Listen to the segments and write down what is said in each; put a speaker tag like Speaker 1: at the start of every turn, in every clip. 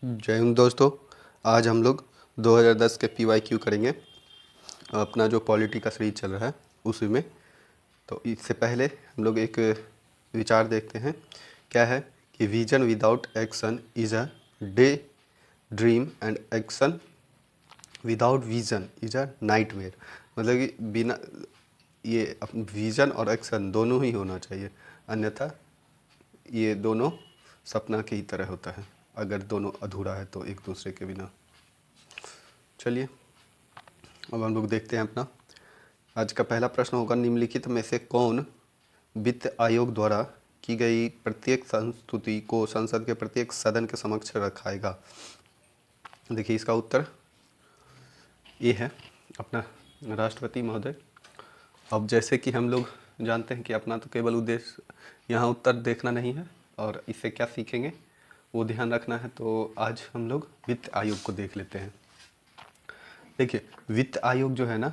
Speaker 1: जय हिंद दोस्तों। आज हम लोग 2010 के PYQ करेंगे। अपना जो पॉलिटी का सीरीज चल रहा है उसी में। तो इससे पहले हम लोग एक विचार देखते हैं। क्या है कि vision without action is a day dream and action without vision is a nightmare. मतलब कि बिना ये विजन और एक्शन दोनों ही होना चाहिए, अन्यथा ये दोनों सपना की ही तरह होता है। अगर दोनों अधूरा है तो एक दूसरे के बिना। चलिए अब हम लोग देखते हैं अपना आज का पहला प्रश्न होगा, निम्नलिखित में से कौन वित्त आयोग द्वारा की गई प्रत्येक संस्तुति को संसद के प्रत्येक सदन के समक्ष रखाएगा। देखिए इसका उत्तर ये है अपना राष्ट्रपति महोदय। अब जैसे कि हम लोग जानते हैं कि अपना तो केवल उद्देश्य यहाँ उत्तर देखना नहीं है और इससे क्या सीखेंगे वो ध्यान रखना है। तो आज हम लोग वित्त आयोग को देख लेते हैं। देखिए वित्त आयोग जो है ना,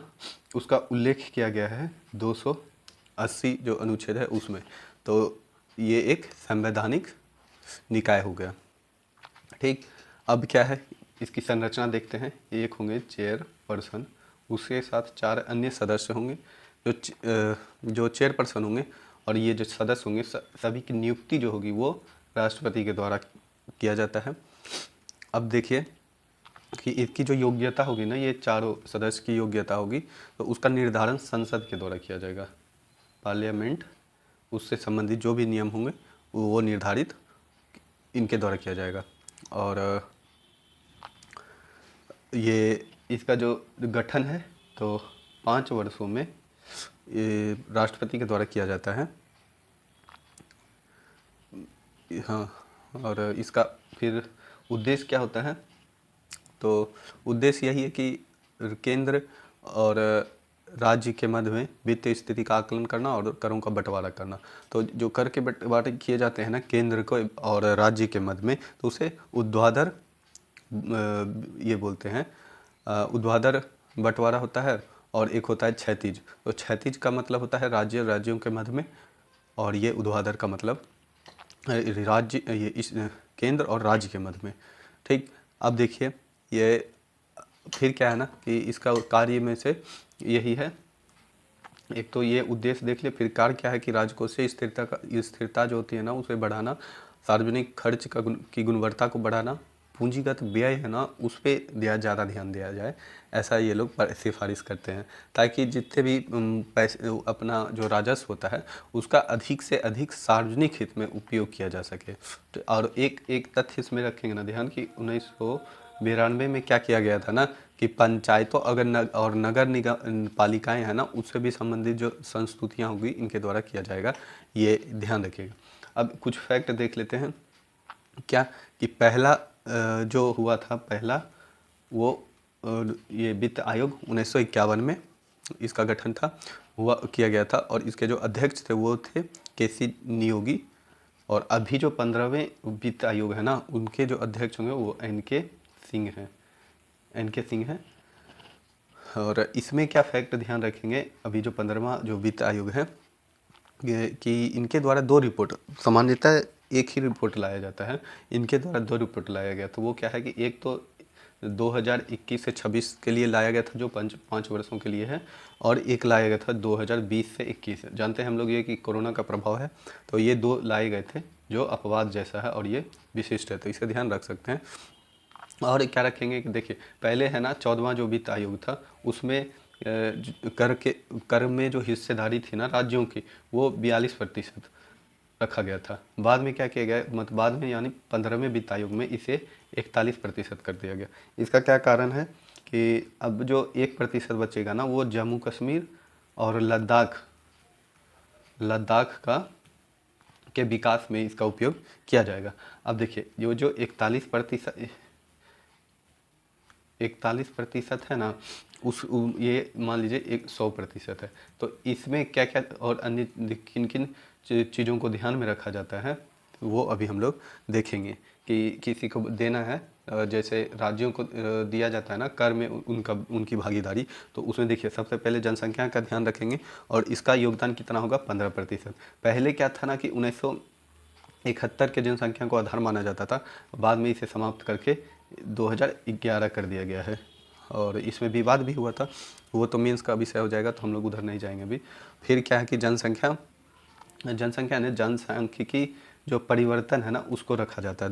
Speaker 1: उसका उल्लेख किया गया है 280 जो अनुच्छेद है उसमें। तो ये एक संवैधानिक निकाय हो गया। ठीक, अब क्या है इसकी संरचना देखते हैं। एक होंगे चेयरपर्सन, उसके साथ 4 अन्य सदस्य होंगे। जो चेयरपर्सन होंगे और ये जो सदस्य होंगे सभी की नियुक्ति जो होगी वो राष्ट्रपति के द्वारा किया जाता है। अब देखिए कि इसकी जो योग्यता होगी ना, ये चारों सदस्य की योग्यता होगी, तो उसका निर्धारण संसद के द्वारा किया जाएगा। पार्लियामेंट, उससे संबंधित जो भी नियम होंगे वो निर्धारित इनके द्वारा किया जाएगा। और ये इसका जो गठन है तो 5 वर्षों में ये राष्ट्रपति के द्वारा किया जाता है। हाँ, और इसका फिर उद्देश्य क्या होता है, तो उद्देश्य यही है कि केंद्र और राज्य के मध्य में वित्तीय स्थिति का आकलन करना और करों का बंटवारा करना। तो जो कर के बंटवारे किए जाते हैं ना केंद्र को और राज्य के मध्य में, तो उसे ऊर्ध्वाधर ये बोलते हैं, ऊर्ध्वाधर बंटवारा होता है। और एक होता है क्षैतिज। तो क्षैतिज का मतलब होता है राज्यों के मध्य में, और ये ऊर्ध्वाधर का मतलब राज्य ये इस केंद्र और राज्य के मध्य में। ठीक, अब देखिए ये फिर क्या है ना कि इसका कार्य में से यही है, एक तो ये उद्देश्य देख ले, फिर कार्य क्या है कि राजकोष से स्थिरता जो होती है ना उसे बढ़ाना, सार्वजनिक खर्च की गुणवत्ता को बढ़ाना, पूंजीगत व्यय है ना उस पर ज़्यादा ध्यान दिया जाए, ऐसा ये लोग सिफारिश करते हैं, ताकि जितने भी पैसे अपना जो राजस्व होता है उसका अधिक से अधिक सार्वजनिक हित में उपयोग किया जा सके। तो और एक तथ्य इसमें रखेंगे ना ध्यान कि 1992 में क्या किया गया था ना कि पंचायतों अगर और नगर निगम पालिकाएँ हैं ना उससे भी संबंधित जो संस्तुतियाँ होगी इनके द्वारा किया जाएगा, ये ध्यान रखिएगा। अब कुछ फैक्ट देख लेते हैं। क्या कि पहला जो हुआ था पहला वो ये वित्त आयोग 1951 में इसका गठन था किया गया था, और इसके जो अध्यक्ष थे वो थे KC नियोगी। और अभी जो 15वें वित्त आयोग है ना उनके जो अध्यक्ष होंगे वो NK सिंह हैं, NK सिंह हैं। और इसमें क्या फैक्ट ध्यान रखेंगे, अभी जो 15वां जो वित्त आयोग है कि इनके द्वारा 2 रिपोर्ट, सामान्यतः एक ही रिपोर्ट लाया जाता है, इनके द्वारा 2 रिपोर्ट लाया गया। तो वो क्या है कि एक तो 2021 से 26 के लिए लाया गया था जो 5 वर्षों के लिए है, और एक लाया गया था 2020 से 21। जानते हैं हम लोग ये कि कोरोना का प्रभाव है, तो ये 2 लाए गए थे जो अपवाद जैसा है और ये विशिष्ट है, तो इसे ध्यान रख सकते हैं। और क्या रखेंगे कि देखिए पहले है ना 14वां जो वित्त आयोग था उसमें कर में जो हिस्सेदारी थी ना राज्यों की वो 42% रखा गया था। बाद में क्या किया गया, मतलब बाद में यानी 15वें वित्त आयोग में इसे 41% कर दिया गया। इसका क्या कारण है कि अब जो 1% बचेगा ना वो जम्मू कश्मीर और लद्दाख का के विकास में इसका उपयोग किया जाएगा। अब देखिए जो 41% है ना ये मान लीजिए 100% है। तो इसमें क्या क्या और अन्य किन किन चीज़ों को ध्यान में रखा जाता है वो अभी हम लोग देखेंगे कि किसी को देना है, जैसे राज्यों को दिया जाता है ना कर में उनकी भागीदारी, तो उसमें देखिए सबसे पहले जनसंख्या का ध्यान रखेंगे और इसका योगदान कितना होगा 15%। पहले क्या था ना कि 71 के जनसंख्या को आधार माना जाता था, बाद में इसे समाप्त करके 2011 कर दिया गया है। और इसमें विवाद भी हुआ था, वो तो मीन्स का विषय हो जाएगा, तो हम लोग उधर नहीं जाएंगे अभी। फिर क्या है कि जनसंख्या ने जनसांख्यिकी जो परिवर्तन है ना उसको रखा जाता है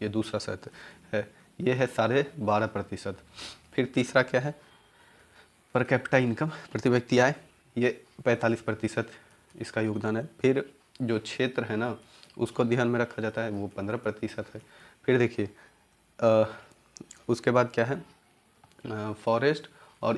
Speaker 1: ये दूसरा शर्त है, ये है 12.5%। फिर तीसरा क्या है, पर कैपिटा इनकम, प्रति व्यक्ति आय, ये 45% इसका योगदान है। फिर जो क्षेत्र है ना उसको ध्यान में रखा जाता है, वो 15% है। फिर देखिए उसके बाद क्या है, फॉरेस्ट और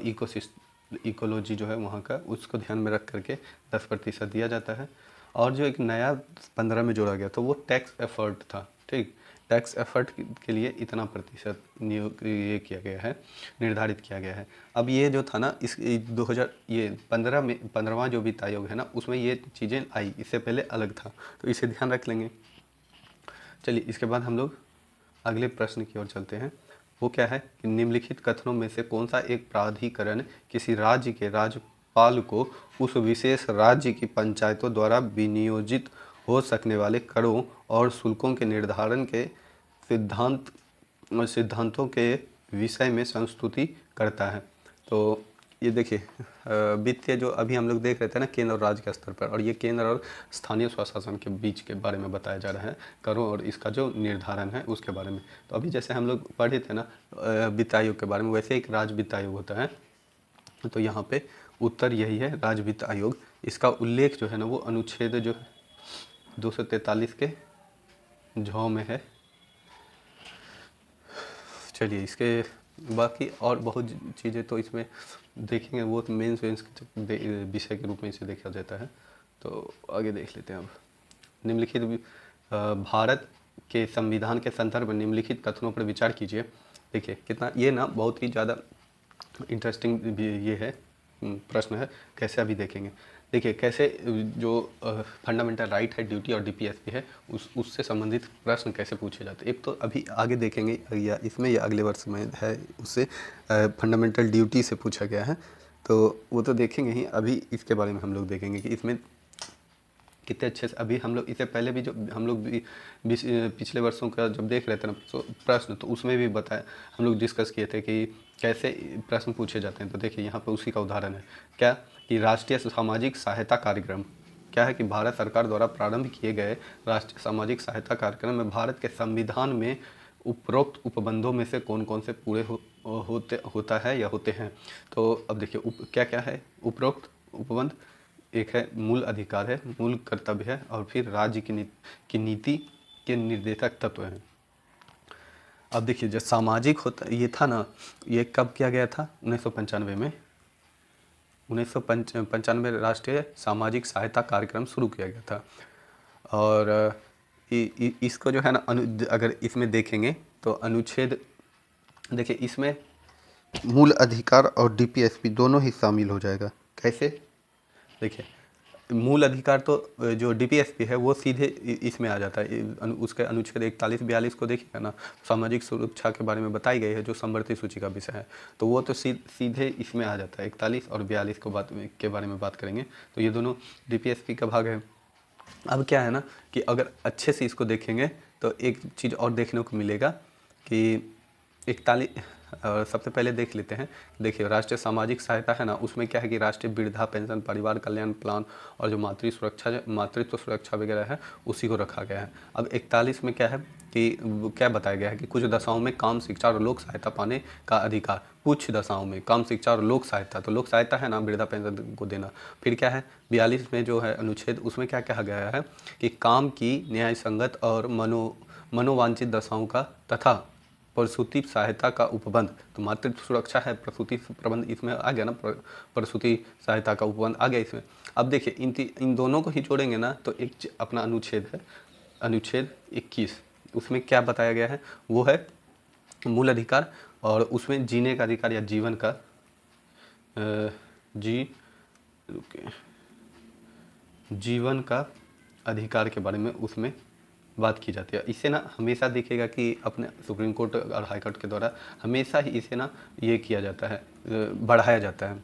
Speaker 1: इकोलॉजी जो है वहाँ का, उसको ध्यान में रख करके 10% दिया जाता है। और जो एक नया 15 में जोड़ा गया तो वो टैक्स एफर्ट था, ठीक। टैक्स एफर्ट के लिए इतना प्रतिशत नियोग ये किया गया है, निर्धारित किया गया है। अब ये जो था ना इस 2015 में 15वां जो वित्त आयोग है ना उसमें ये चीज़ें आई, इससे पहले अलग था, तो इसे ध्यान रख लेंगे। चलिए इसके बाद हम लोग अगले प्रश्न की ओर चलते हैं। वो क्या है कि निम्नलिखित कथनों में से कौन सा एक प्राधिकरण किसी राज्य के राज्यपाल को उस विशेष राज्य की पंचायतों द्वारा विनियोजित हो सकने वाले करों और शुल्कों के निर्धारण के सिद्धांतों के विषय में संस्तुति करता है। तो ये देखिए वित्तीय जो अभी हम लोग देख रहे थे ना केंद्र और राज्य के स्तर पर, और ये केंद्र और स्थानीय स्वशासन के बीच के बारे में बताया जा रहा है, करों और इसका जो निर्धारण है उसके बारे में। तो अभी जैसे हम लोग पढ़े थे ना वित्त आयोग के बारे में, वैसे एक राज्य वित्त आयोग होता है। तो यहाँ पे उत्तर यही है, राज्य वित्त आयोग। इसका उल्लेख जो है ना वो अनुच्छेद जो 243 के झ में है। चलिए इसके बाकी और बहुत चीज़ें तो इसमें देखेंगे, वो तो मेंस वेंस के विषय के रूप में इसे देखा जाता है। तो आगे देख लेते हैं। अब निम्नलिखित भारत के संविधान के संदर्भ में निम्नलिखित कथनों पर विचार कीजिए। देखिए कितना ये ना बहुत ही ज़्यादा इंटरेस्टिंग ये है प्रश्न है, कैसे अभी देखेंगे। देखिए कैसे जो फंडामेंटल राइट है, ड्यूटी और डीपीएसपी है, उससे संबंधित प्रश्न कैसे पूछे जाते हैं। एक तो अभी आगे देखेंगे या इसमें या अगले वर्ष में है, उससे फंडामेंटल ड्यूटी से पूछा गया है, तो वो तो देखेंगे ही। अभी इसके बारे में हम लोग देखेंगे कि इसमें कितने अच्छे से, अभी हम लोग इससे पहले भी जो हम लोग भी पिछले वर्षों का जब देख रहे थे ना प्रश्न, तो उसमें भी बताया, हम लोग डिस्कस किए थे कि कैसे प्रश्न पूछे जाते हैं। तो देखिए यहाँ पर उसी का उदाहरण है क्या, कि राष्ट्रीय सामाजिक सहायता कार्यक्रम क्या है, कि भारत सरकार द्वारा प्रारंभ किए गए राष्ट्रीय सामाजिक सहायता कार्यक्रम में भारत के संविधान में उपरोक्त उपबंधों में से कौन कौन से पूरे होता है या होते हैं। तो अब देखिए क्या क्या है उपरोक्त उपबंध, एक है मूल अधिकार है, मूल कर्तव्य है, और फिर राज्य की नीति के निर्देशक तत्व हैं। अब देखिए जो सामाजिक होता ये था ना, ये कब किया गया था, 1995 में 1995 राष्ट्रीय सामाजिक सहायता कार्यक्रम शुरू किया गया था। और इसको जो है ना अगर इसमें देखेंगे तो अनुच्छेद, देखिए इसमें मूल अधिकार और डीपीएसपी दोनों ही शामिल हो जाएगा। कैसे, देखिए मूल अधिकार तो जो डीपीएसपी है वो सीधे इसमें आ जाता है, उसके अनुच्छेद 41-42 को देखिएगा ना, सामाजिक सुरक्षा के बारे में बताई गई है जो समवर्ती सूची का विषय है, तो वो तो सीधे इसमें आ जाता है। 41 और 42 के बारे में बात करेंगे, तो ये दोनों डीपीएसपी का भाग है। अब क्या है ना कि अगर अच्छे से इसको देखेंगे तो एक चीज़ और देखने को मिलेगा कि 41, सबसे पहले देख लेते हैं। देखिए राष्ट्रीय सामाजिक सहायता है ना, उसमें क्या है कि राष्ट्रीय वृद्धा पेंशन, परिवार कल्याण प्लान और जो मातृत्व सुरक्षा वगैरह है उसी को रखा गया है। अब 41 में क्या है कि क्या बताया गया है कि कुछ दशाओं में काम, शिक्षा और लोक सहायता पाने का अधिकार। कुछ दशाओं में काम, शिक्षा और लोक सहायता, तो लोक सहायता है ना वृद्धा पेंशन को देना। फिर क्या है 42 में जो है अनुच्छेद, उसमें क्या कहा गया है कि काम की न्याय संगत और मनोवांछित दशाओं का तथा प्रसूति सहायता का उपबंध, तो मातृत्व सुरक्षा है, प्रसूति प्रबंध इसमें आ गया ना, प्रसूति सहायता का उपबंध आ गया इसमें। अब देखिए इन दोनों को ही जोड़ेंगे ना तो एक अपना अनुच्छेद है, अनुच्छेद 21, उसमें क्या बताया गया है, वो है मूल अधिकार, और उसमें जीने का अधिकार या जीवन का जीवन का अधिकार के बारे में उसमें बात की जाती है। इससे ना हमेशा दिखेगा कि अपने सुप्रीम कोर्ट और हाई कोर्ट के द्वारा हमेशा ही इसे ना ये किया जाता है, बढ़ाया जाता है।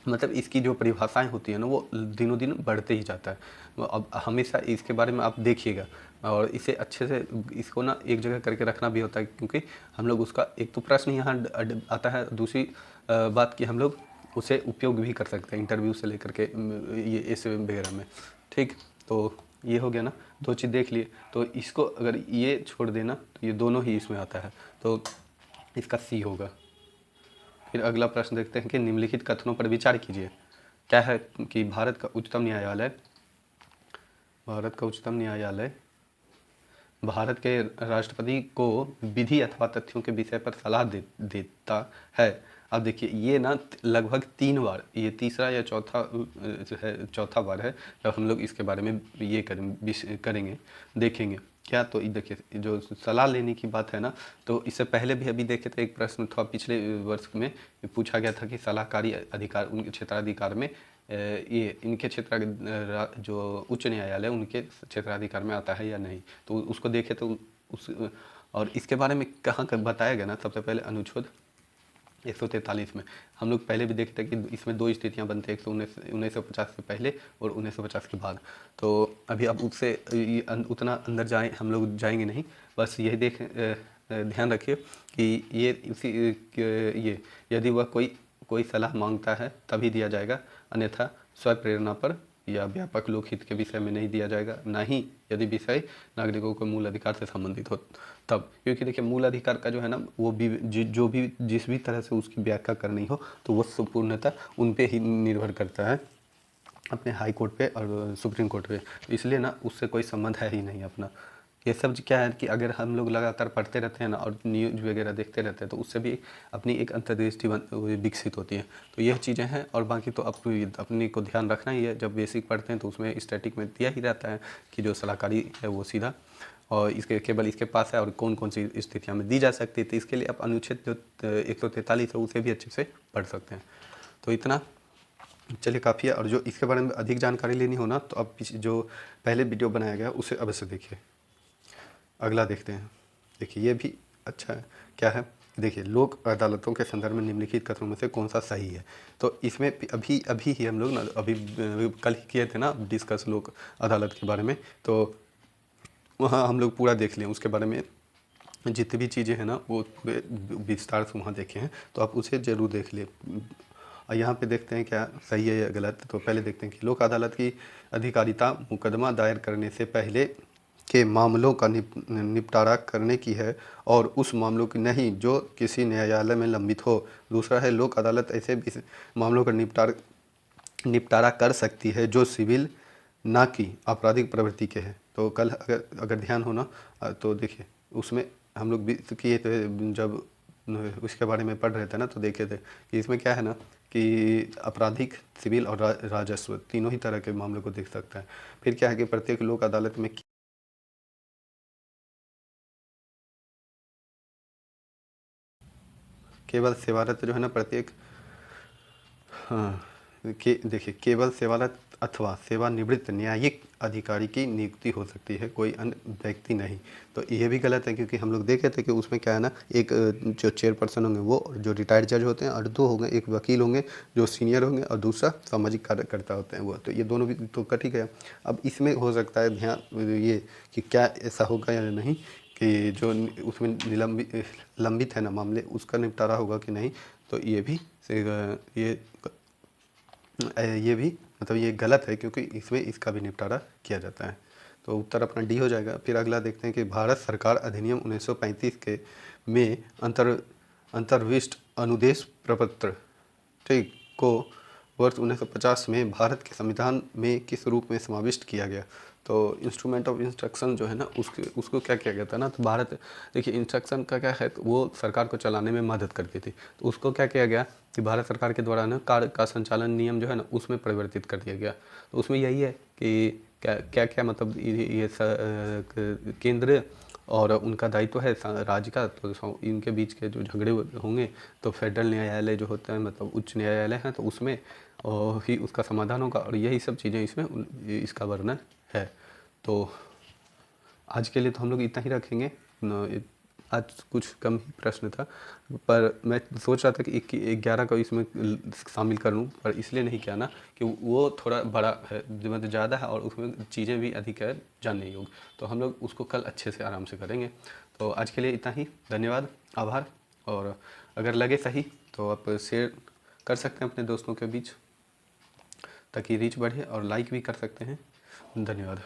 Speaker 1: मतलब इसकी जो परिभाषाएं होती है ना वो दिनों दिन बढ़ते ही जाता है। अब हमेशा इसके बारे में आप देखिएगा और इसे अच्छे से इसको ना एक जगह करके रखना भी होता है, क्योंकि हम लोग उसका एक तो प्रश्न यहाँ आता है, दूसरी बात कि हम लोग उसे उपयोग भी कर सकते हैं इंटरव्यू से लेकर के ये इस वगैरह में। ठीक, तो ये हो गया ना, दो चीज़ देख लिए। तो इसको अगर ये छोड़ देना तो ये दोनों ही इसमें आता है, तो इसका सी होगा। फिर अगला प्रश्न देखते हैं कि निम्नलिखित कथनों पर विचार कीजिए। क्या है कि भारत का उच्चतम न्यायालय भारत के राष्ट्रपति को विधि अथवा तथ्यों के विषय पर सलाह देता है। अब देखिए ये ना लगभग 3 बार, ये तीसरा या चौथा जो है चौथा बार है जब हम लोग इसके बारे में ये करेंगे देखेंगे क्या। तो देखिए जो सलाह लेने की बात है ना, तो इससे पहले भी अभी देखे थे एक प्रश्न था पिछले वर्ष में, पूछा गया था कि सलाहकारी अधिकार उनके क्षेत्राधिकार में ये इनके क्षेत्र जो उच्च न्यायालय उनके क्षेत्राधिकार में आता है या नहीं। तो उसको देखे तो उस और इसके बारे में कहाँ बताया गया ना, सबसे पहले अनुच्छेद 143 में हम लोग पहले भी देखे थे कि इसमें 2 स्थितियाँ बनती हैं, 1950 से पहले और 1950 के बाद। तो अभी अब उससे उतना अंदर जाए हम लोग जाएंगे नहीं, बस यही ध्यान रखिए कि ये यदि वह कोई सलाह मांगता है तभी दिया जाएगा, अन्यथा स्वप्रेरणा पर या व्यापक लोकहित के विषय में नहीं दिया जाएगा, ना ही यदि विषय नागरिकों के मूल अधिकार से संबंधित हो तब। क्योंकि देखिए मूल अधिकार का जो है ना वो भी जो भी जिस भी तरह से उसकी व्याख्या करनी हो तो वो संपूर्णतः उन पे ही निर्भर करता है, अपने हाई कोर्ट पे और सुप्रीम कोर्ट पे। तो इसलिए ना उससे कोई संबंध है ही नहीं अपना। ये सब क्या है कि अगर हम लोग लगातार पढ़ते रहते हैं ना और न्यूज वगैरह देखते रहते हैं तो उससे भी अपनी एक अंतर्दृष्टि विकसित होती है। तो यह चीज़ें हैं, और बाकी तो अपनी को ध्यान रखना ही है। जब बेसिक पढ़ते हैं तो उसमें स्टैटिक में दिया ही रहता है कि जो सलाहकारी है वो सीधा और केवल इसके पास है और कौन कौन सी स्थितियों में दी जा सकती है। तो इसके लिए आप अनुच्छेद जो 143 है उसे भी अच्छे से पढ़ सकते हैं। तो इतना चलिए काफ़ी है। और जो इसके बारे में अधिक जानकारी लेनी हो ना तो आप जो पहले वीडियो बनाया गया उसे अवश्य देखिए। अगला देखते हैं। देखिए ये भी अच्छा है, क्या है देखिए, लोक अदालतों के संदर्भ में निम्नलिखित कथनों में से कौन सा सही है। तो इसमें अभी ही हम लोग ना अभी कल ही किए थे ना डिस्कस लोक अदालत के बारे में, तो वहाँ हम लोग पूरा देख लें उसके बारे में जितनी भी चीज़ें हैं ना वो पूरे विस्तार से वहाँ देखे हैं, तो आप उसे ज़रूर देख लें। और यहाँ पे देखते हैं क्या सही है या गलत। तो पहले देखते हैं कि लोक अदालत की अधिकारिता मुकदमा दायर करने से पहले के मामलों का निपटारा करने की है और उस मामलों की नहीं जो किसी न्यायालय में लंबित हो। दूसरा है लोक अदालत ऐसे भी मामलों का निपटारा कर सकती है जो सिविल ना कि आपराधिक प्रवृत्ति के हैं। तो कल अगर ध्यान हो ना तो देखिए उसमें हम लोग किए थे, जब उसके बारे में पढ़ रहे थे ना तो देखे थे कि इसमें क्या है ना कि आपराधिक, सिविल और राजस्व तीनों ही तरह के मामलों को देख सकता है। फिर क्या है कि प्रत्येक लोक अदालत में केवल सेवारत जो है ना प्रत्येक हाँ देखिए केवल सेवारत अथवा सेवानिवृत्त न्यायिक अधिकारी की नियुक्ति हो सकती है, कोई अन्य व्यक्ति नहीं। तो ये भी गलत है क्योंकि हम लोग देखे थे कि उसमें क्या है ना, एक जो चेयरपर्सन होंगे वो जो रिटायर्ड जज होते हैं और 2 होंगे, एक वकील होंगे जो सीनियर होंगे और दूसरा सामाजिक कार्यकर्ता होते हैं वो। तो ये दोनों भी तो कट ही गया। अब इसमें हो सकता है ध्यान ये कि क्या ऐसा होगा या नहीं कि जो उसमें लंबित है ना मामले उसका निपटारा होगा कि नहीं। तो ये भी ये भी मतलब ये गलत है क्योंकि इसमें इसका भी निपटारा किया जाता है। तो उत्तर अपना डी हो जाएगा। फिर अगला देखते हैं कि भारत सरकार अधिनियम 1935 के में अंतर्विष्ट अनुदेश प्रपत्र ठीक को वर्ष 1950 में भारत के संविधान में किस रूप में समाविष्ट किया गया। तो इंस्ट्रूमेंट ऑफ इंस्ट्रक्शन जो है ना उसको क्या किया गया था ना, तो भारत देखिए इंस्ट्रक्शन का क्या है वो सरकार को चलाने में मदद करती थी। तो उसको क्या किया गया कि भारत सरकार के द्वारा ना कार्य का संचालन नियम जो है ना उसमें परिवर्तित कर दिया गया। तो उसमें यही है कि क्या क्या मतलब ये केंद्र और उनका दायित्व है राज्य का, तो इनके बीच के जो झगड़े होंगे तो फेडरल न्यायालय जो होता है मतलब उच्च न्यायालय है तो उसमें ही उसका समाधान होगा। और यही सब चीज़ें इसमें इसका वर्णन है। तो आज के लिए तो हम लोग इतना ही रखेंगे। आज कुछ कम ही प्रश्न था, पर मैं सोच रहा था कि 11 को इसमें शामिल कर लूँ, पर इसलिए नहीं किया ना कि वो थोड़ा बड़ा है, मतलब ज़्यादा है और उसमें चीज़ें भी अधिक है जानने योग्य, तो हम लोग उसको कल अच्छे से आराम से करेंगे। तो आज के लिए इतना ही, धन्यवाद, आभार। और अगर लगे सही तो आप शेयर कर सकते हैं अपने दोस्तों के बीच ताकि रीच बढ़े, और लाइक भी कर सकते हैं। धन्यवाद।